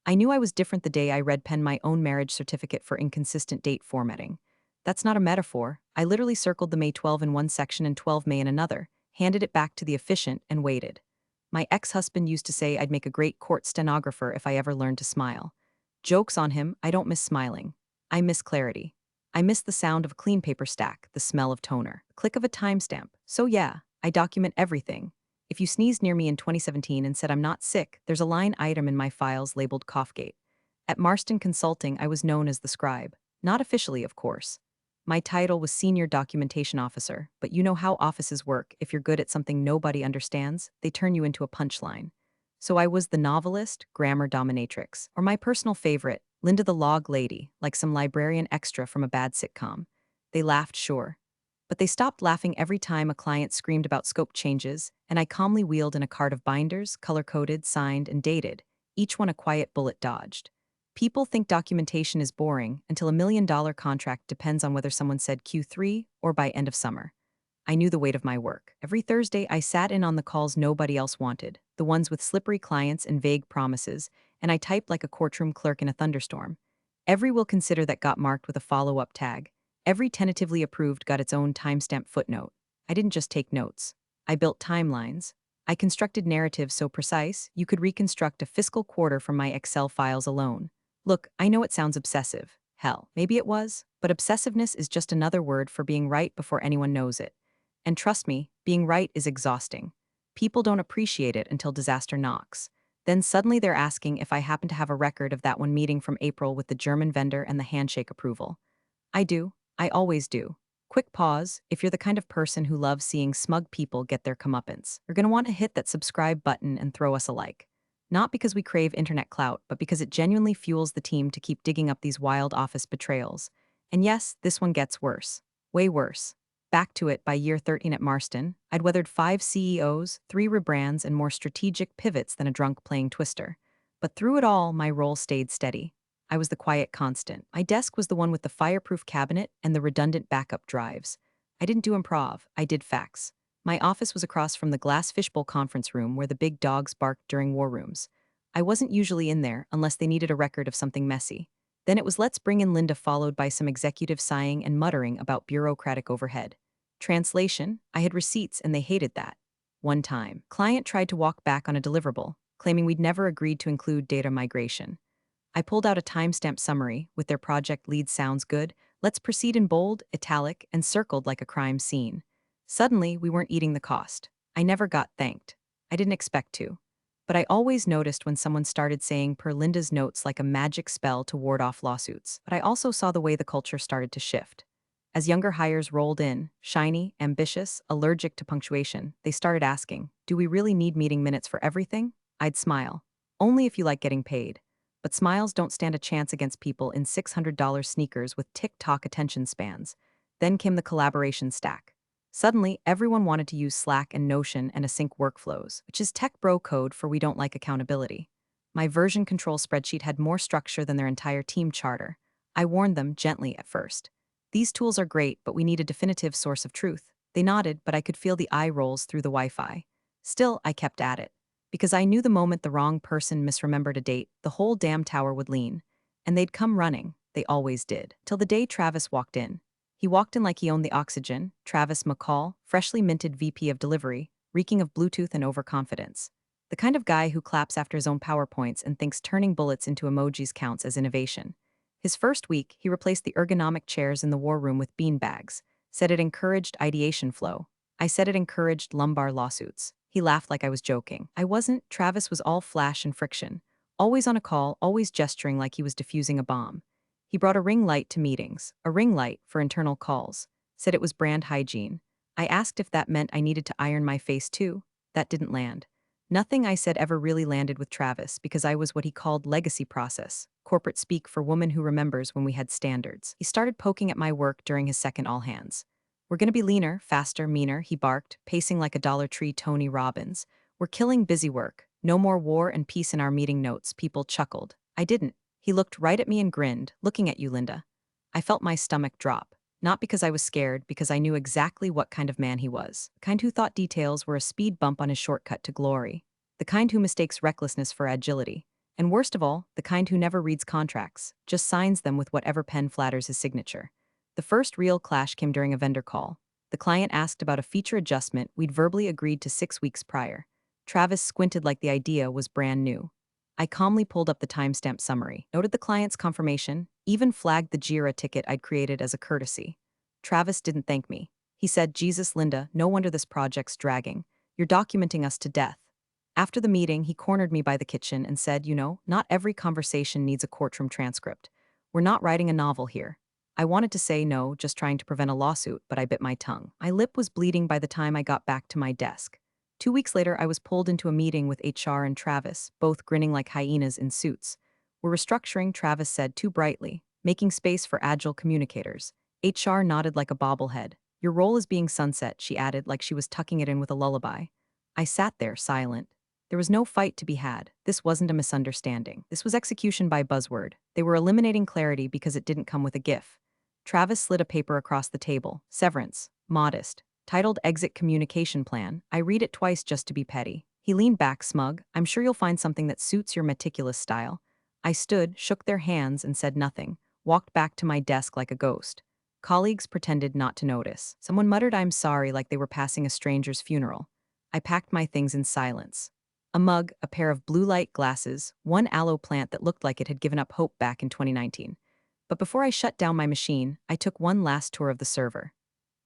I knew I was different the day I read pen my own marriage certificate for inconsistent date formatting. That's not a metaphor. I literally circled the May 12 in one section and 12 May in another, handed it back to the efficient, and waited. My ex-husband used to say I'd make a great court stenographer if I ever learned to smile. Joke's on him, I don't miss smiling. I miss clarity. I miss the sound of a clean paper stack, the smell of toner, click of a timestamp. So yeah, I document everything. If you sneezed near me in 2017 and said I'm not sick, there's a line item in my files labeled Coughgate. At Marston Consulting, I was known as the scribe. Not officially, of course. My title was Senior Documentation Officer, but you know how offices work. If you're good at something nobody understands, they turn you into a punchline. So I was the novelist, grammar dominatrix, or my personal favorite, Linda the Log Lady, like some librarian extra from a bad sitcom. They laughed, sure. But they stopped laughing every time a client screamed about scope changes, and I calmly wheeled in a cart of binders, color-coded, signed, and dated, each one a quiet bullet dodged. People think documentation is boring until $1 million contract depends on whether someone said Q3 or by end of summer. I knew the weight of my work. Every Thursday, I sat in on the calls nobody else wanted, the ones with slippery clients and vague promises, and I typed like a courtroom clerk in a thunderstorm. Every will consider that got marked with a follow-up tag. Every tentatively approved got its own timestamp footnote. I didn't just take notes. I built timelines. I constructed narratives so precise you could reconstruct a fiscal quarter from my Excel files alone. Look, I know it sounds obsessive. Hell, maybe it was, but obsessiveness is just another word for being right before anyone knows it. And trust me, being right is exhausting. People don't appreciate it until disaster knocks. Then suddenly they're asking if I happen to have a record of that one meeting from April with the German vendor and the handshake approval. I do. I always do. Quick pause. If you're the kind of person who loves seeing smug people get their comeuppance, you're going to want to hit that subscribe button and throw us a like. Not because we crave internet clout, but because it genuinely fuels the team to keep digging up these wild office betrayals. And yes, this one gets worse. Way worse. Back to it by year 13 at Marston, I'd weathered 5 CEOs, 3 rebrands, and more strategic pivots than a drunk playing Twister. But through it all, my role stayed steady. I was the quiet constant. My desk was the one with the fireproof cabinet and the redundant backup drives. I didn't do improv, I did facts. My office was across from the glass fishbowl conference room where the big dogs barked during war rooms. I wasn't usually in there unless they needed a record of something messy. Then it was let's bring in Linda followed by some executive sighing and muttering about bureaucratic overhead. Translation, I had receipts and they hated that. One time, client tried to walk back on a deliverable, claiming we'd never agreed to include data migration. I pulled out a timestamp summary with their project lead sounds good, let's proceed in bold, italic, and circled like a crime scene. Suddenly, we weren't eating the cost. I never got thanked. I didn't expect to. But I always noticed when someone started saying per Linda's notes like a magic spell to ward off lawsuits. But I also saw the way the culture started to shift. As younger hires rolled in, shiny, ambitious, allergic to punctuation, they started asking, do we really need meeting minutes for everything? I'd smile. Only if you like getting paid. But smiles don't stand a chance against people in $600 sneakers with TikTok attention spans. Then came the collaboration stack. Suddenly, everyone wanted to use Slack and Notion and async workflows, which is tech bro code for we don't like accountability. My version control spreadsheet had more structure than their entire team charter. I warned them gently at first. These tools are great, but we need a definitive source of truth. They nodded, but I could feel the eye rolls through the Wi-Fi. Still, I kept at it. Because I knew the moment the wrong person misremembered a date, the whole damn tower would lean. And they'd come running. They always did. Till the day Travis walked in. He walked in like he owned the oxygen, Travis McCall, freshly minted VP of delivery, reeking of Bluetooth and overconfidence. The kind of guy who claps after his own PowerPoints and thinks turning bullets into emojis counts as innovation. His first week, he replaced the ergonomic chairs in the war room with beanbags, said it encouraged ideation flow. I said it encouraged lumbar lawsuits. He laughed like I was joking. I wasn't. Travis was all flash and friction. Always on a call, always gesturing like he was defusing a bomb. He brought a ring light to meetings, a ring light for internal calls, said it was brand hygiene. I asked if that meant I needed to iron my face too. That didn't land. Nothing I said ever really landed with Travis because I was what he called legacy process, corporate speak for woman who remembers when we had standards. He started poking at my work during his second all hands. We're gonna be leaner, faster, meaner, he barked, pacing like a Dollar Tree Tony Robbins. We're killing busy work. No more war and peace in our meeting notes, people chuckled. I didn't. He looked right at me and grinned, looking at you, Linda. I felt my stomach drop. Not because I was scared, because I knew exactly what kind of man he was. The kind who thought details were a speed bump on his shortcut to glory. The kind who mistakes recklessness for agility. And worst of all, the kind who never reads contracts, just signs them with whatever pen flatters his signature. The first real clash came during a vendor call. The client asked about a feature adjustment we'd verbally agreed to 6 weeks prior. Travis squinted like the idea was brand new. I calmly pulled up the timestamp summary, noted the client's confirmation, even flagged the JIRA ticket I'd created as a courtesy. Travis didn't thank me. He said, "Jesus, Linda, no wonder this project's dragging. You're documenting us to death." After the meeting, he cornered me by the kitchen and said, not every conversation needs a courtroom transcript. We're not writing a novel here. I wanted to say no, just trying to prevent a lawsuit, but I bit my tongue. My lip was bleeding by the time I got back to my desk. 2 weeks later, I was pulled into a meeting with HR and Travis, both grinning like hyenas in suits. "We're restructuring," Travis said too brightly, "making space for agile communicators." HR nodded like a bobblehead. "Your role is being sunset," she added like she was tucking it in with a lullaby. I sat there, silent. There was no fight to be had. This wasn't a misunderstanding. This was execution by buzzword. They were eliminating clarity because it didn't come with a GIF. Travis slid a paper across the table. "Severance. Modest. Titled Exit Communication Plan." I read it twice just to be petty. He leaned back, smug. "I'm sure you'll find something that suits your meticulous style." I stood, shook their hands, and said nothing. Walked back to my desk like a ghost. Colleagues pretended not to notice. Someone muttered "I'm sorry" like they were passing a stranger's funeral. I packed my things in silence. A mug, a pair of blue light glasses, one aloe plant that looked like it had given up hope back in 2019. But before I shut down my machine, I took one last tour of the server.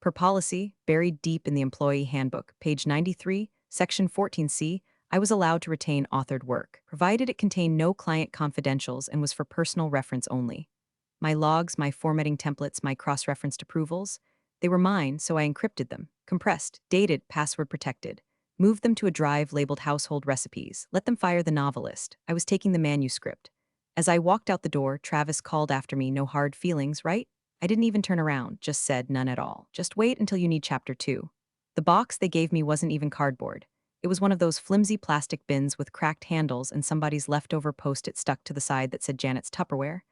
Per policy, buried deep in the employee handbook, page 93, section 14C, I was allowed to retain authored work, provided it contained no client confidentials and was for personal reference only. My logs, my formatting templates, my cross-referenced approvals, they were mine, so I encrypted them, compressed, dated, password protected. Moved them to a drive labeled Household Recipes. Let them fire the novelist. I was taking the manuscript. As I walked out the door, Travis called after me, "No hard feelings, right?" I didn't even turn around, just said, "None at all. Just wait until you need chapter 2. The box they gave me wasn't even cardboard. It was one of those flimsy plastic bins with cracked handles and somebody's leftover post-it stuck to the side that said Janet's Tupperware.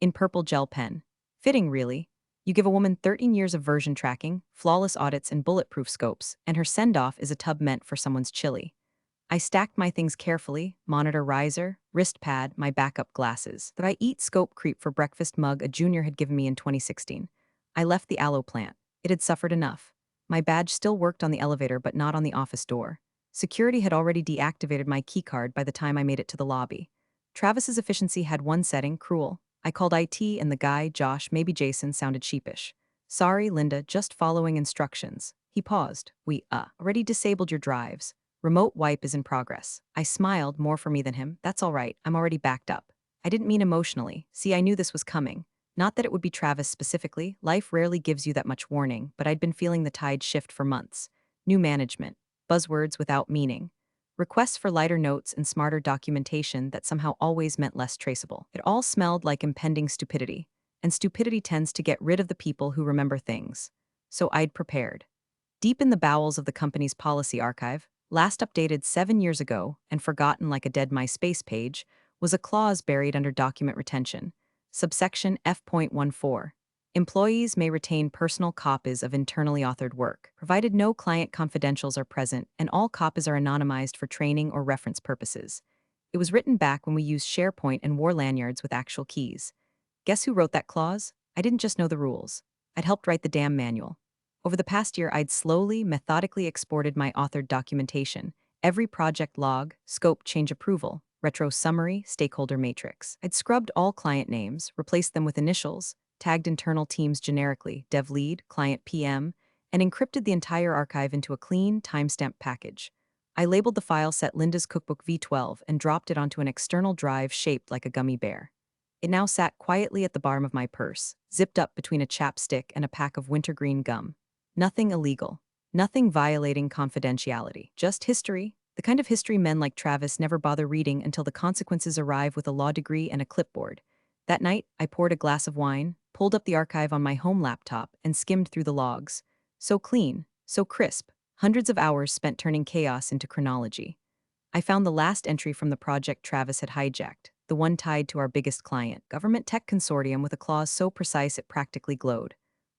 In purple gel pen. Fitting, really. You give a woman 13 years of version tracking, flawless audits, and bulletproof scopes, and her send-off is a tub meant for someone's chili. I stacked my things carefully: monitor riser, wrist pad, my backup glasses. The "I eat scope creep for breakfast" mug a junior had given me in 2016. I left the aloe plant. It had suffered enough. My badge still worked on the elevator but not on the office door. Security had already deactivated my keycard by the time I made it to the lobby. Travis's efficiency had one setting: cruel. I called IT and the guy, Josh, maybe Jason, sounded sheepish. "Sorry, Linda, just following instructions." He paused. "We, already disabled your drives. Remote wipe is in progress." I smiled, more for me than him. "That's all right, I'm already backed up." I didn't mean emotionally. See, I knew this was coming. Not that it would be Travis specifically. Life rarely gives you that much warning, but I'd been feeling the tide shift for months. New management. Buzzwords without meaning. Requests for lighter notes and smarter documentation that somehow always meant less traceable. It all smelled like impending stupidity, and stupidity tends to get rid of the people who remember things. So I'd prepared. Deep in the bowels of the company's policy archive, last updated 7 years ago and forgotten like a dead MySpace page, was a clause buried under document retention. Subsection F.14. Employees may retain personal copies of internally authored work, provided no client confidentials are present and all copies are anonymized for training or reference purposes. It was written back when we used SharePoint and wore lanyards with actual keys. Guess who wrote that clause? I didn't just know the rules. I'd helped write the damn manual. Over the past year, I'd slowly, methodically exported my authored documentation, every project log, scope change approval, retro summary, stakeholder matrix. I'd scrubbed all client names, replaced them with initials, tagged internal teams generically, dev lead, client PM, and encrypted the entire archive into a clean, timestamp package. I labeled the file set Linda's Cookbook V12 and dropped it onto an external drive shaped like a gummy bear. It now sat quietly at the bottom of my purse, zipped up between a chapstick and a pack of wintergreen gum. Nothing illegal. Nothing violating confidentiality. Just history. The kind of history men like Travis never bother reading until the consequences arrive with a law degree and a clipboard. That night, I poured a glass of wine, pulled up the archive on my home laptop, and skimmed through the logs. So clean, so crisp, hundreds of hours spent turning chaos into chronology. I found the last entry from the project Travis had hijacked, the one tied to our biggest client, Government Tech Consortium, with a clause so precise it practically glowed.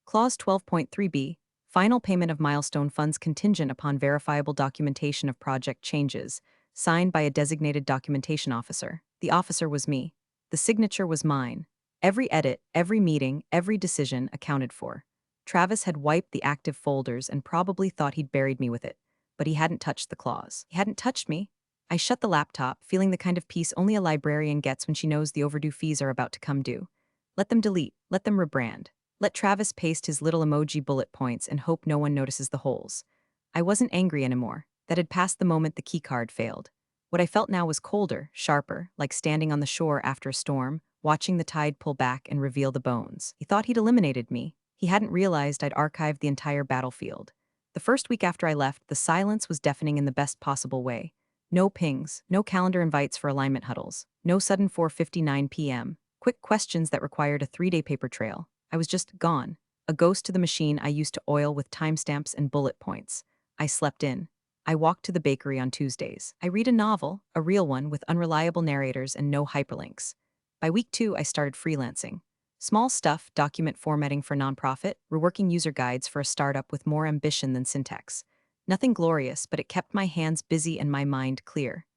Clause 12.3b, final payment of milestone funds contingent upon verifiable documentation of project changes. signed by a designated documentation officer. The officer was me. The signature was mine. Every edit, every meeting, every decision accounted for. Travis had wiped the active folders and probably thought he'd buried me with it, but he hadn't touched the clause. He hadn't touched me. I shut the laptop, feeling the kind of peace only a librarian gets when she knows the overdue fees are about to come due. Let them delete, let them rebrand. Let Travis paste his little emoji bullet points and hope no one notices the holes. I wasn't angry anymore. That had passed the moment the keycard failed. What I felt now was colder, sharper, like standing on the shore after a storm, watching the tide pull back and reveal the bones. He thought he'd eliminated me. He hadn't realized I'd archived the entire battlefield. The first week after I left, the silence was deafening in the best possible way. No pings, no calendar invites for alignment huddles, no sudden 4:59 p.m., quick questions that required a 3-day paper trail. I was just gone, a ghost to the machine I used to oil with timestamps and bullet points. I slept in. I walked to the bakery on Tuesdays. I read a novel, a real one with unreliable narrators and no hyperlinks. By week 2, I started freelancing. Small stuff, document formatting for nonprofit, reworking user guides for a startup with more ambition than syntax. Nothing glorious, but it kept my hands busy and my mind clear.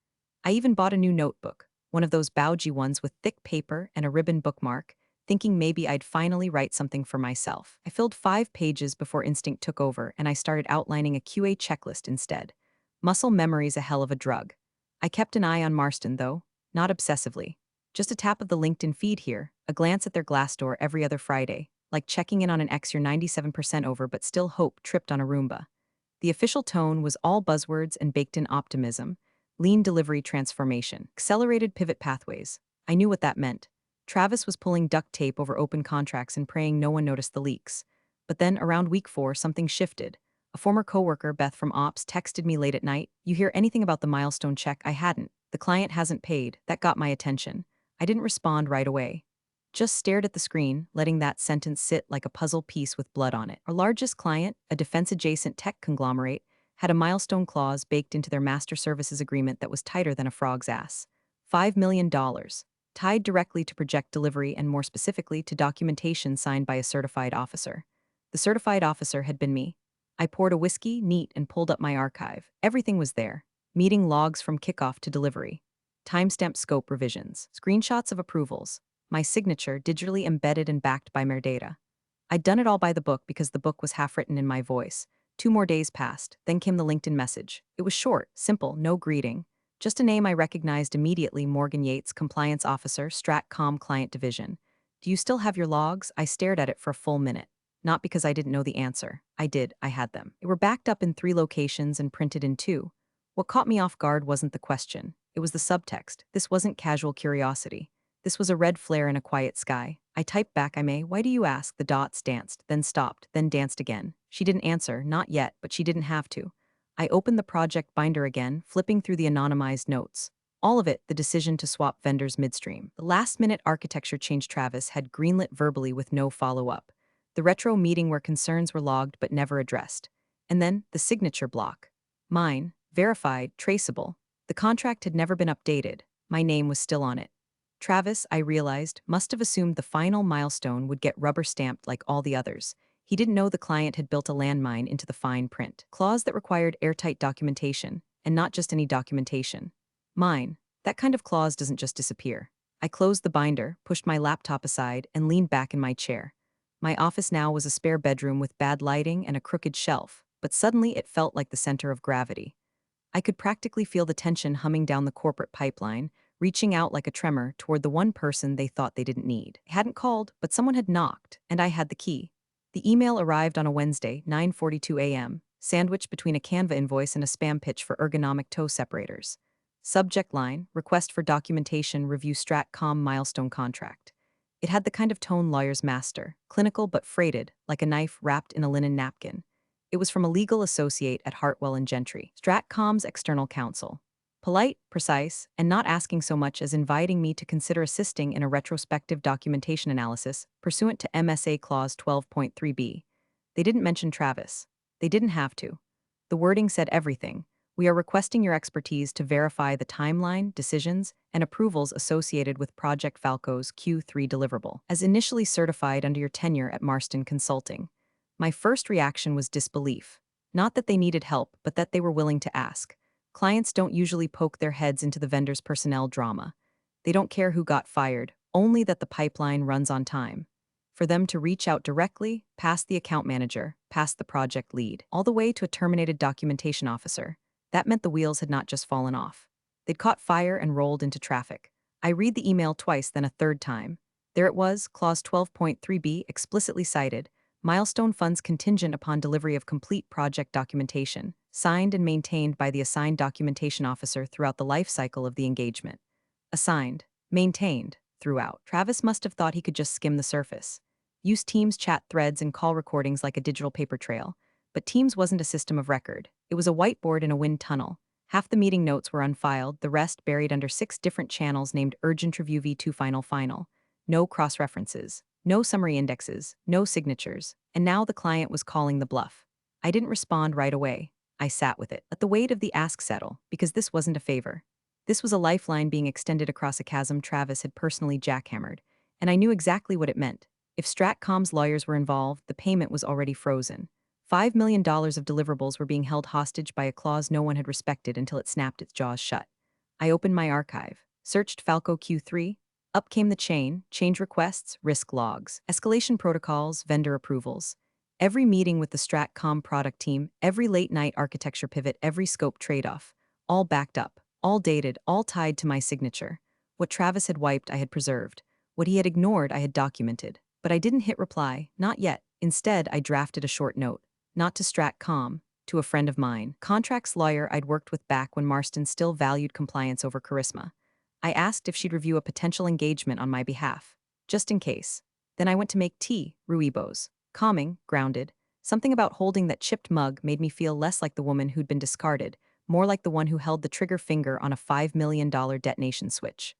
I even bought a new notebook, one of those bougie ones with thick paper and a ribbon bookmark, thinking maybe I'd finally write something for myself. I filled 5 pages before instinct took over, and I started outlining a QA checklist instead. Muscle memory's a hell of a drug. I kept an eye on Marston, though, not obsessively. Just a tap of the LinkedIn feed here, a glance at their Glassdoor every other Friday, like checking in on an ex you're 97% over but still hope tripped on a Roomba. The official tone was all buzzwords and baked-in optimism, lean delivery transformation, accelerated pivot pathways. I knew what that meant. Travis was pulling duct tape over open contracts and praying no one noticed the leaks. But then, around week 4, something shifted. A former coworker, Beth from Ops, texted me late at night. "You hear anything about the milestone check?" I hadn't. The client hasn't paid. That got my attention. I didn't respond right away. Just stared at the screen, letting that sentence sit like a puzzle piece with blood on it. Our largest client, a defense-adjacent tech conglomerate, had a milestone clause baked into their master services agreement that was tighter than a frog's ass. $5 million, tied directly to project delivery and more specifically to documentation signed by a certified officer. The certified officer had been me. I poured a whiskey, neat, and pulled up my archive. Everything was there. Meeting logs from kickoff to delivery. Timestamp scope revisions. Screenshots of approvals. My signature digitally embedded and backed by metadata. I'd done it all by the book because the book was half written in my voice. 2 more days passed, then came the LinkedIn message. It was short, simple, no greeting. Just a name I recognized immediately: Morgan Yates, Compliance Officer, Stratcom Client Division. "Do you still have your logs?" I stared at it for a full minute. Not because I didn't know the answer. I did, I had them. They were backed up in 3 locations and printed in 2. What caught me off guard wasn't the question. It was the subtext. This wasn't casual curiosity. This was a red flare in a quiet sky. I typed back, "Why do you ask?" The dots danced, then stopped, then danced again. She didn't answer, not yet, but she didn't have to. I opened the project binder again, flipping through the anonymized notes. All of it, the decision to swap vendors midstream. The last-minute architecture change Travis had greenlit verbally with no follow-up. The retro meeting where concerns were logged but never addressed. And then, the signature block. Mine, verified, traceable. The contract had never been updated. My name was still on it. Travis, I realized, must have assumed the final milestone would get rubber-stamped like all the others. He didn't know the client had built a landmine into the fine print. Clause that required airtight documentation, and not just any documentation. Mine. That kind of clause doesn't just disappear. I closed the binder, pushed my laptop aside, and leaned back in my chair. My office now was a spare bedroom with bad lighting and a crooked shelf, but suddenly it felt like the center of gravity. I could practically feel the tension humming down the corporate pipeline, reaching out like a tremor toward the one person they thought they didn't need. I hadn't called, but someone had knocked, and I had the key. The email arrived on a Wednesday, 9:42 a.m., sandwiched between a Canva invoice and a spam pitch for ergonomic toe separators. Subject line: request for documentation, review Stratcom milestone contract. It had the kind of tone lawyers master, clinical but freighted, like a knife wrapped in a linen napkin. It was from a legal associate at Hartwell and Gentry, Stratcom's external counsel. Polite, precise, and not asking so much as inviting me to consider assisting in a retrospective documentation analysis pursuant to MSA Clause 12.3b. They didn't mention Travis. They didn't have to. The wording said everything. "We are requesting your expertise to verify the timeline, decisions, and approvals associated with Project Falco's Q3 deliverable, as initially certified under your tenure at Marston Consulting." My first reaction was disbelief. Not that they needed help, but that they were willing to ask. Clients don't usually poke their heads into the vendor's personnel drama. They don't care who got fired, only that the pipeline runs on time. For them to reach out directly, past the account manager, past the project lead, all the way to a terminated documentation officer, that meant the wheels had not just fallen off. They'd caught fire and rolled into traffic. I read the email twice, then a third time. There it was, clause 12.3b explicitly cited, milestone funds contingent upon delivery of complete project documentation, signed and maintained by the assigned documentation officer throughout the life cycle of the engagement. Assigned, maintained, throughout. Travis must have thought he could just skim the surface. Use Teams chat threads and call recordings like a digital paper trail. But Teams wasn't a system of record. It was a whiteboard in a wind tunnel. Half the meeting notes were unfiled, the rest buried under 6 different channels named Urgent Review V2 Final. No cross-references, no summary indexes, no signatures, and now the client was calling the bluff. I didn't respond right away. I sat with it. Let the weight of the ask settle, because this wasn't a favor. This was a lifeline being extended across a chasm Travis had personally jackhammered, and I knew exactly what it meant. If Stratcom's lawyers were involved, the payment was already frozen. $5 million of deliverables were being held hostage by a clause no one had respected until it snapped its jaws shut. I opened my archive, searched Falco Q3. Up came the chain: change requests, risk logs, escalation protocols, vendor approvals. Every meeting with the Stratcom product team, every late-night architecture pivot, every scope trade-off, all backed up, all dated, all tied to my signature. What Travis had wiped, I had preserved. What he had ignored, I had documented. But I didn't hit reply, not yet. Instead, I drafted a short note. Not to Stratcom, to a friend of mine, contracts lawyer I'd worked with back when Marston still valued compliance over charisma. I asked if she'd review a potential engagement on my behalf, just in case. Then I went to make tea, Ruibos. Calming, grounded. Something about holding that chipped mug made me feel less like the woman who'd been discarded, more like the one who held the trigger finger on a $5 million detonation switch.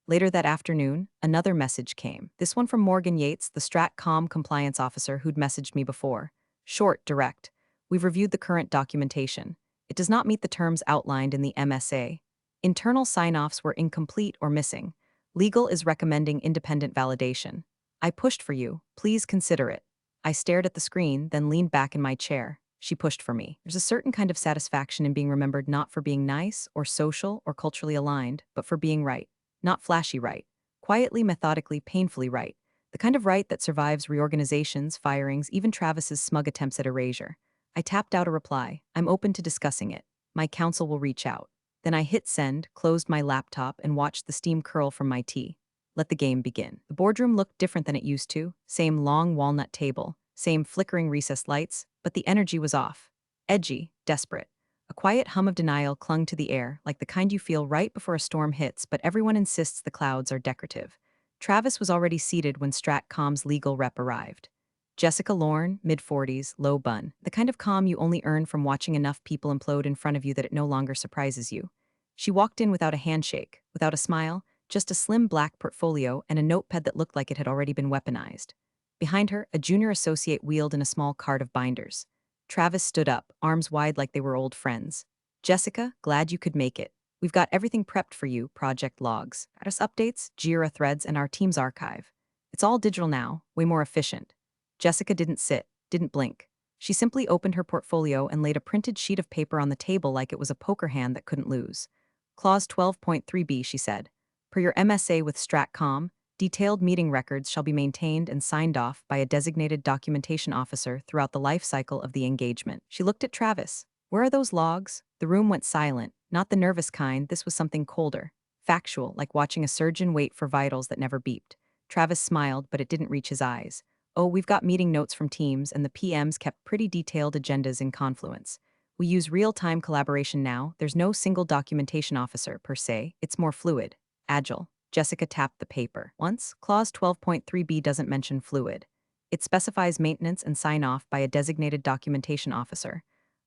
Later that afternoon, another message came. This one from Morgan Yates, the Stratcom compliance officer who'd messaged me before. Short, direct. We've reviewed the current documentation. It does not meet the terms outlined in the MSA. Internal sign-offs were incomplete or missing. Legal is recommending independent validation. I pushed for you. Please consider it. I stared at the screen, then leaned back in my chair. She pushed for me. There's a certain kind of satisfaction in being remembered not for being nice or social or culturally aligned, but for being right. Not flashy right. Quietly, methodically, painfully right. The kind of right that survives reorganizations, firings, even Travis's smug attempts at erasure. I tapped out a reply. I'm open to discussing it. My counsel will reach out. Then I hit send, closed my laptop, and watched the steam curl from my tea. Let the game begin. The boardroom looked different than it used to. Same long walnut table, same flickering recessed lights, but the energy was off. Edgy, desperate. A quiet hum of denial clung to the air, like the kind you feel right before a storm hits, but everyone insists the clouds are decorative. Travis was already seated when Stratcom's legal rep arrived. Jessica Lorne, mid-40s, low bun. The kind of calm you only earn from watching enough people implode in front of you that it no longer surprises you. She walked in without a handshake, without a smile, just a slim black portfolio and a notepad that looked like it had already been weaponized. Behind her, a junior associate wheeled in a small cart of binders. Travis stood up, arms wide like they were old friends. Jessica, glad you could make it. We've got everything prepped for you, project logs, status updates, Jira threads, and our team's archive. It's all digital now, way more efficient. Jessica didn't sit, didn't blink. She simply opened her portfolio and laid a printed sheet of paper on the table like it was a poker hand that couldn't lose. Clause 12.3b, she said. Per your MSA with Stratcom, detailed meeting records shall be maintained and signed off by a designated documentation officer throughout the life cycle of the engagement. She looked at Travis. Where are those logs? The room went silent. Not the nervous kind, this was something colder. Factual, like watching a surgeon wait for vitals that never beeped. Travis smiled, but it didn't reach his eyes. Oh, we've got meeting notes from teams, and the PMs kept pretty detailed agendas in Confluence. We use real-time collaboration now. There's no single documentation officer, per se. It's more fluid. Agile. Jessica tapped the paper. Once, clause 12.3b doesn't mention fluid. It specifies maintenance and sign-off by a designated documentation officer.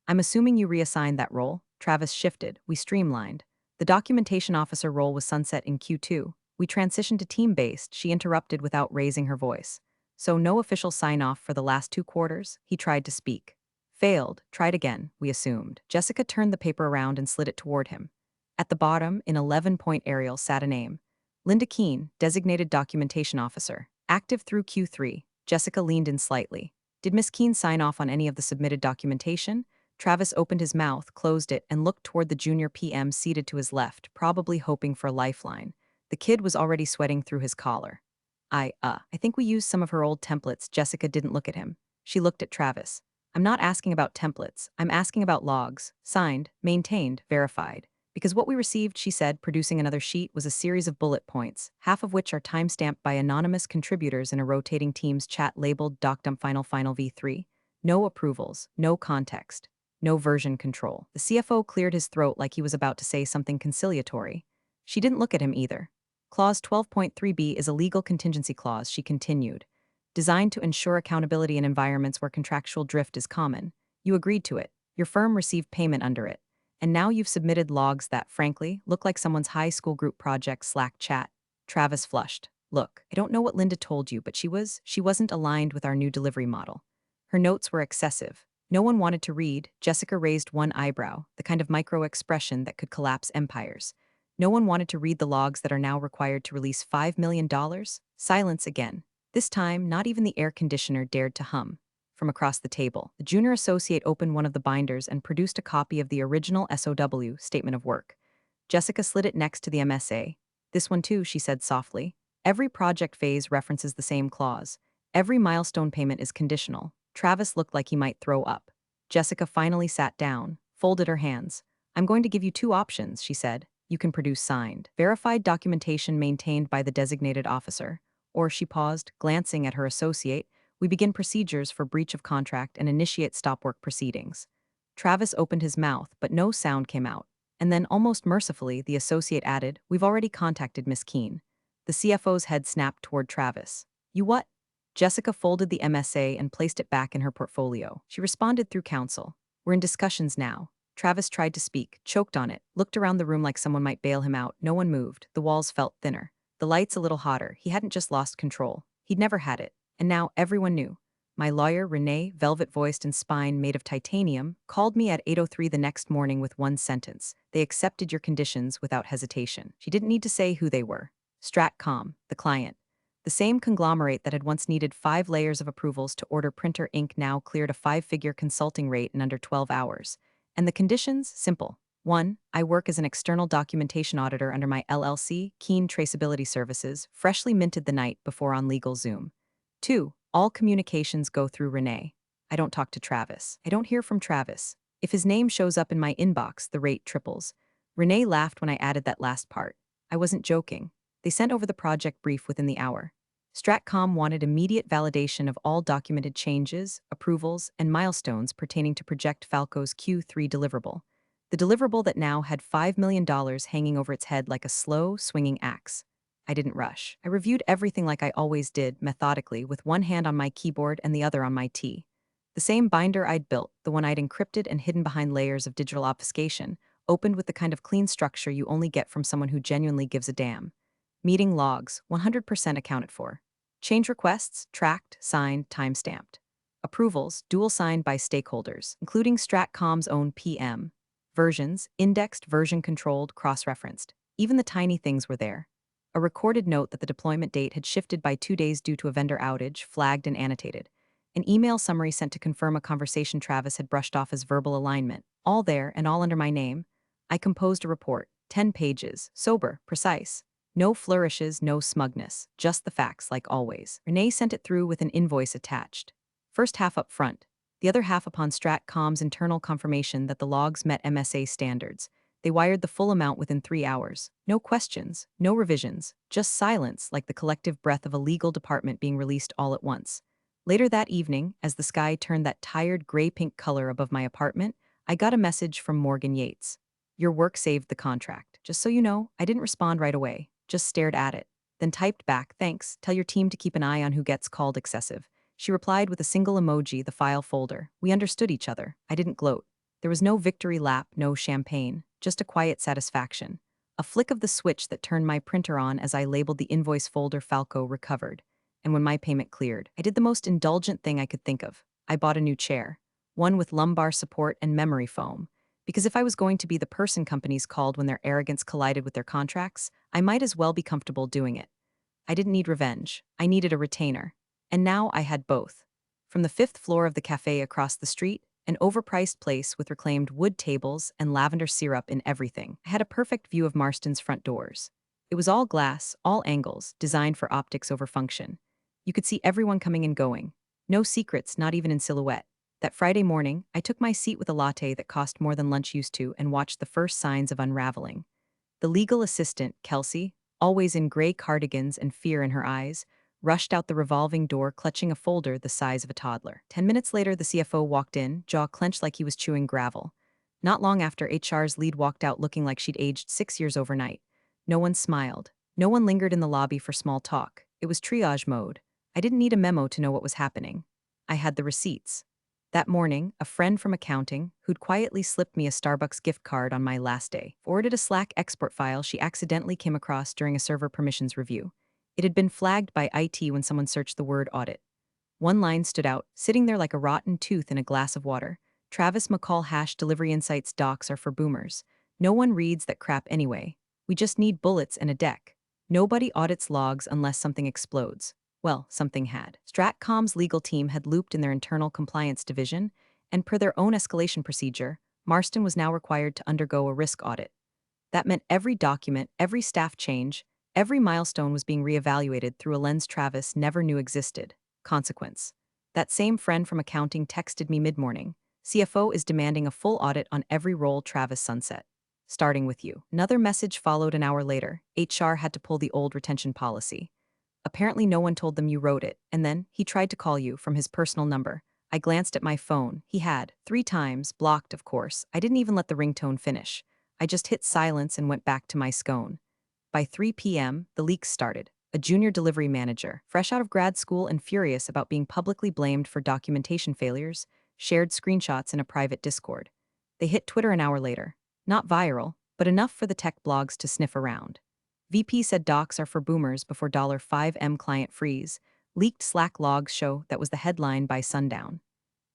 I'm assuming you reassigned that role. Travis shifted. We streamlined. The documentation officer role was sunset in Q2. We transitioned to team-based. She interrupted without raising her voice. So no official sign-off for the last 2 quarters? He tried to speak. Failed. Tried again, we assumed. Jessica turned the paper around and slid it toward him. At the bottom, in 11-point Arial, sat a name. Linda Keene, designated documentation officer. Active through Q3. Jessica leaned in slightly. Did Miss Keene sign off on any of the submitted documentation? Travis opened his mouth, closed it, and looked toward the junior PM seated to his left, probably hoping for a lifeline. The kid was already sweating through his collar. I think we used some of her old templates." Jessica didn't look at him. She looked at Travis. "I'm not asking about templates. I'm asking about logs. Signed, maintained, verified. Because what we received," she said, producing another sheet, was a series of bullet points, half of which are timestamped by anonymous contributors in a rotating Teams chat labeled DocDump Final V3. No approvals, no context, no version control. The CFO cleared his throat like he was about to say something conciliatory. She didn't look at him either. Clause 12.3b is a legal contingency clause, she continued, designed to ensure accountability in environments where contractual drift is common. You agreed to it. Your firm received payment under it. And now you've submitted logs that, frankly, look like someone's high school group project Slack chat. Travis flushed. "Look, I don't know what Linda told you, but she wasn't aligned with our new delivery model. Her notes were excessive. No one wanted to read." Jessica raised one eyebrow, the kind of micro-expression that could collapse empires. "No one wanted to read the logs that are now required to release $5 million? Silence again. This time, not even the air conditioner dared to hum. From across the table, the junior associate opened one of the binders and produced a copy of the original SOW, Statement of Work. Jessica slid it next to the MSA. "This one too," she said softly. "Every project phase references the same clause. Every milestone payment is conditional." Travis looked like he might throw up. Jessica finally sat down, folded her hands. "I'm going to give you two options," she said. "You can produce signed, verified documentation maintained by the designated officer." Or, she paused, glancing at her associate, "We begin procedures for breach of contract and initiate stop work proceedings." Travis opened his mouth, but no sound came out. And then, almost mercifully, the associate added, "We've already contacted Miss Keene." The CFO's head snapped toward Travis. "You what?" Jessica folded the MSA and placed it back in her portfolio. She responded through counsel. "We're in discussions now." Travis tried to speak, choked on it, looked around the room like someone might bail him out. No one moved. The walls felt thinner. The lights a little hotter. He hadn't just lost control. He'd never had it. And now everyone knew. My lawyer, Renee, velvet-voiced and spine made of titanium, called me at 8:03 the next morning with one sentence. "They accepted your conditions without hesitation." She didn't need to say who they were. Stratcom, the client. The same conglomerate that had once needed 5 layers of approvals to order printer ink now cleared a 5-figure consulting rate in under 12 hours. And the conditions? Simple. 1. I work as an external documentation auditor under my LLC, Keen Traceability Services, freshly minted the night before on legal Zoom. 2. All communications go through Renee. I don't talk to Travis. I don't hear from Travis. If his name shows up in my inbox, the rate triples. Renee laughed when I added that last part. I wasn't joking. They sent over the project brief within the hour. Stratcom wanted immediate validation of all documented changes, approvals, and milestones pertaining to Project Falco's Q3 deliverable. The deliverable that now had $5 million hanging over its head like a slow, swinging axe. I didn't rush. I reviewed everything like I always did, methodically, with one hand on my keyboard and the other on my T. The same binder I'd built, the one I'd encrypted and hidden behind layers of digital obfuscation, opened with the kind of clean structure you only get from someone who genuinely gives a damn. Meeting logs, 100% accounted for. Change requests, tracked, signed, timestamped. Approvals, dual signed by stakeholders, including Stratcom's own PM. Versions, indexed, version controlled, cross-referenced. Even the tiny things were there. A recorded note that the deployment date had shifted by 2 days due to a vendor outage, flagged and annotated. An email summary sent to confirm a conversation Travis had brushed off as verbal alignment. All there and all under my name. I composed a report, 10 pages, sober, precise. No flourishes, no smugness, just the facts like always. Renee sent it through with an invoice attached. First half up front, the other half upon Stratcom's internal confirmation that the logs met MSA standards. They wired the full amount within 3 hours. No questions, no revisions, just silence like the collective breath of a legal department being released all at once. Later that evening, as the sky turned that tired gray-pink color above my apartment, I got a message from Morgan Yates. "Your work saved the contract. Just so you know, I didn't respond right away. Just stared at it. Then typed back, 'Thanks, tell your team to keep an eye on who gets called excessive.'" She replied with a single emoji, the file folder. We understood each other. I didn't gloat. There was no victory lap, no champagne, just a quiet satisfaction. A flick of the switch that turned my printer on as I labeled the invoice folder Falco recovered. And when my payment cleared, I did the most indulgent thing I could think of. I bought a new chair. One with lumbar support and memory foam. Because if I was going to be the person companies called when their arrogance collided with their contracts, I might as well be comfortable doing it. I didn't need revenge. I needed a retainer. And now I had both. From the 5th floor of the cafe across the street, An overpriced place with reclaimed wood tables and lavender syrup in everything. I had a perfect view of Marston's front doors. It was all glass, all angles, designed for optics over function. You could see everyone coming and going. No secrets, not even in silhouette. That Friday morning, I took my seat with a latte that cost more than lunch used to and watched the first signs of unraveling. The legal assistant, Kelsey, always in gray cardigans and fear in her eyes, rushed out the revolving door clutching a folder the size of a toddler. 10 minutes later, the CFO walked in, jaw clenched like he was chewing gravel. Not long after, HR's lead walked out looking like she'd aged 6 years overnight. No one smiled. No one lingered in the lobby for small talk. It was triage mode. I didn't need a memo to know what was happening. I had the receipts. That morning, a friend from accounting, who'd quietly slipped me a Starbucks gift card on my last day, forwarded a Slack export file she accidentally came across during a server permissions review. It had been flagged by IT when someone searched the word audit. One line stood out, sitting there like a rotten tooth in a glass of water. Travis McCall # Delivery Insights docs are for boomers. No one reads that crap anyway. We just need bullets and a deck. Nobody audits logs unless something explodes. Well, something had. Stratcom's legal team had looped in their internal compliance division, and per their own escalation procedure, Marston was now required to undergo a risk audit. That meant every document, every staff change, every milestone was being reevaluated through a lens Travis never knew existed. Consequence. That same friend from accounting texted me mid-morning. CFO is demanding a full audit on every role Travis sunset. Starting with you. Another message followed an hour later. HR had to pull the old retention policy. Apparently no one told them you wrote it, and then he tried to call you from his personal number. I glanced at my phone. He had, 3 times, blocked, of course. I didn't even let the ringtone finish. I just hit silence and went back to my scone. By 3 p.m., the leaks started. A junior delivery manager, fresh out of grad school and furious about being publicly blamed for documentation failures, shared screenshots in a private Discord. They hit Twitter an hour later. Not viral, but enough for the tech blogs to sniff around. VP said docs are for boomers before $5M client freeze. Leaked Slack logs show that was the headline by sundown.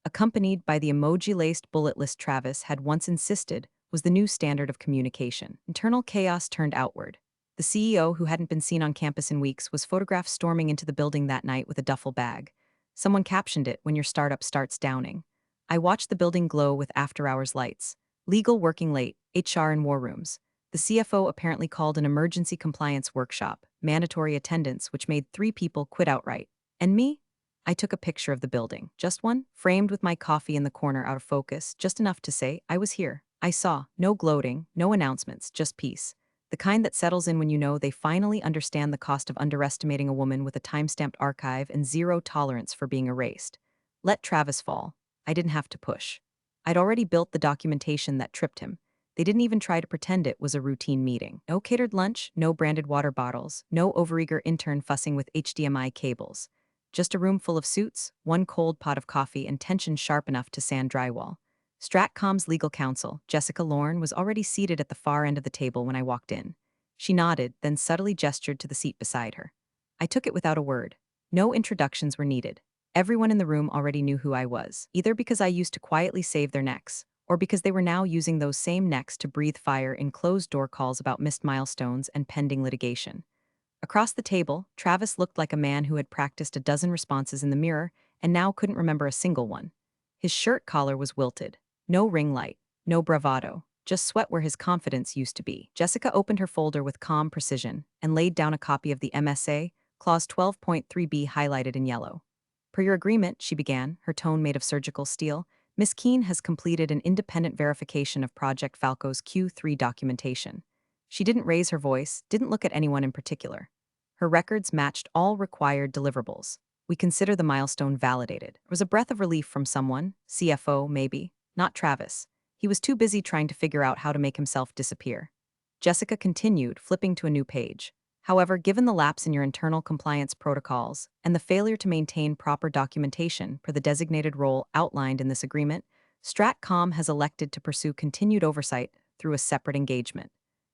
Accompanied by the emoji-laced bullet list Travis had once insisted was the new standard of communication. Internal chaos turned outward. The CEO, who hadn't been seen on campus in weeks, was photographed storming into the building that night with a duffel bag. Someone captioned it, "When your startup starts downing." I watched the building glow with after-hours lights. Legal working late, HR in war rooms. The CFO apparently called an emergency compliance workshop, mandatory attendance, which made 3 people quit outright. And me? I took a picture of the building, just one, framed with my coffee in the corner out of focus, just enough to say, I was here. I saw, no gloating, no announcements, just peace. The kind that settles in when you know they finally understand the cost of underestimating a woman with a time-stamped archive and zero tolerance for being erased. Let Travis fall. I didn't have to push. I'd already built the documentation that tripped him. They didn't even try to pretend it was a routine meeting. No catered lunch, no branded water bottles, no overeager intern fussing with HDMI cables. Just a room full of suits, 1 cold pot of coffee, and tension sharp enough to sand drywall. Stratcom's legal counsel, Jessica Lorne, was already seated at the far end of the table when I walked in. She nodded, then subtly gestured to the seat beside her. I took it without a word. No introductions were needed. Everyone in the room already knew who I was, either because I used to quietly save their necks, or because they were now using those same necks to breathe fire in closed-door calls about missed milestones and pending litigation. Across the table, Travis looked like a man who had practiced a dozen responses in the mirror and now couldn't remember a single one. His shirt collar was wilted. No ring light, no bravado, just sweat where his confidence used to be. Jessica opened her folder with calm precision and laid down a copy of the MSA, Clause 12.3b highlighted in yellow. Per your agreement, she began, her tone made of surgical steel, Ms. Keene has completed an independent verification of Project Falco's Q3 documentation. She didn't raise her voice, didn't look at anyone in particular. Her records matched all required deliverables. We consider the milestone validated. It was a breath of relief from someone, CFO maybe, not Travis. He was too busy trying to figure out how to make himself disappear. Jessica continued, flipping to a new page. However, given the lapse in your internal compliance protocols and the failure to maintain proper documentation per the designated role outlined in this agreement, Stratcom has elected to pursue continued oversight through a separate engagement.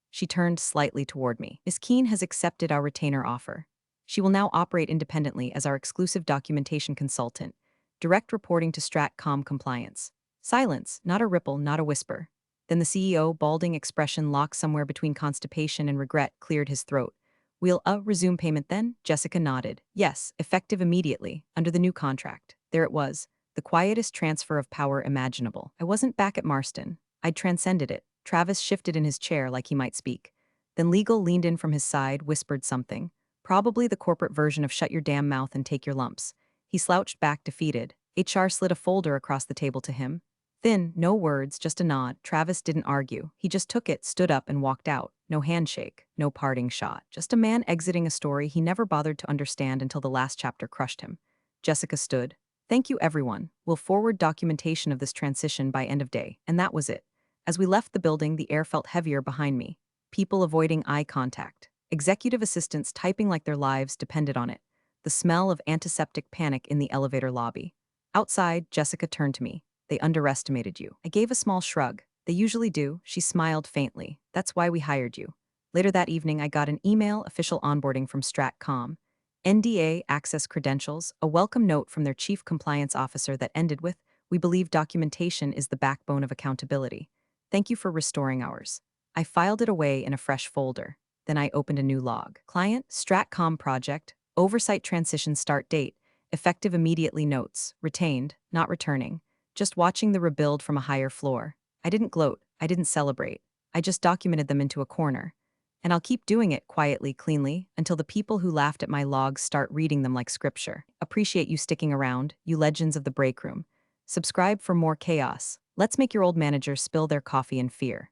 She turned slightly toward me. Ms. Keene has accepted our retainer offer. She will now operate independently as our exclusive documentation consultant, direct reporting to Stratcom Compliance. Silence, not a ripple, not a whisper. Then the CEO, balding expression locked somewhere between constipation and regret, cleared his throat. We'll resume payment then? Jessica nodded. Yes, effective immediately, under the new contract. There it was. The quietest transfer of power imaginable. I wasn't back at Marston. I'd transcended it. Travis shifted in his chair like he might speak. Then Legal leaned in from his side, whispered something. Probably the corporate version of shut your damn mouth and take your lumps. He slouched back, defeated. HR slid a folder across the table to him. Thin, no words, just a nod. Travis didn't argue. He just took it, stood up, and walked out. No handshake, no parting shot. Just a man exiting a story he never bothered to understand until the last chapter crushed him. Jessica stood. Thank you, everyone. We'll forward documentation of this transition by end of day. And that was it. As we left the building, the air felt heavier behind me. People avoiding eye contact. Executive assistants typing like their lives depended on it. The smell of antiseptic panic in the elevator lobby. Outside, Jessica turned to me. They underestimated you. I gave a small shrug. They usually do. She smiled faintly. That's why we hired you. Later that evening, I got an email, official onboarding from Stratcom. NDA access credentials, a welcome note from their chief compliance officer that ended with, we believe documentation is the backbone of accountability. Thank you for restoring ours. I filed it away in a fresh folder. Then I opened a new log. Client, Stratcom project, oversight transition start date, effective immediately notes, retained, not returning. Just watching the rebuild from a higher floor. I didn't gloat, I didn't celebrate. I just documented them into a corner. And I'll keep doing it quietly, cleanly, until the people who laughed at my logs start reading them like scripture. Appreciate you sticking around, you legends of the break room. Subscribe for more chaos. Let's make your old managers spill their coffee in fear.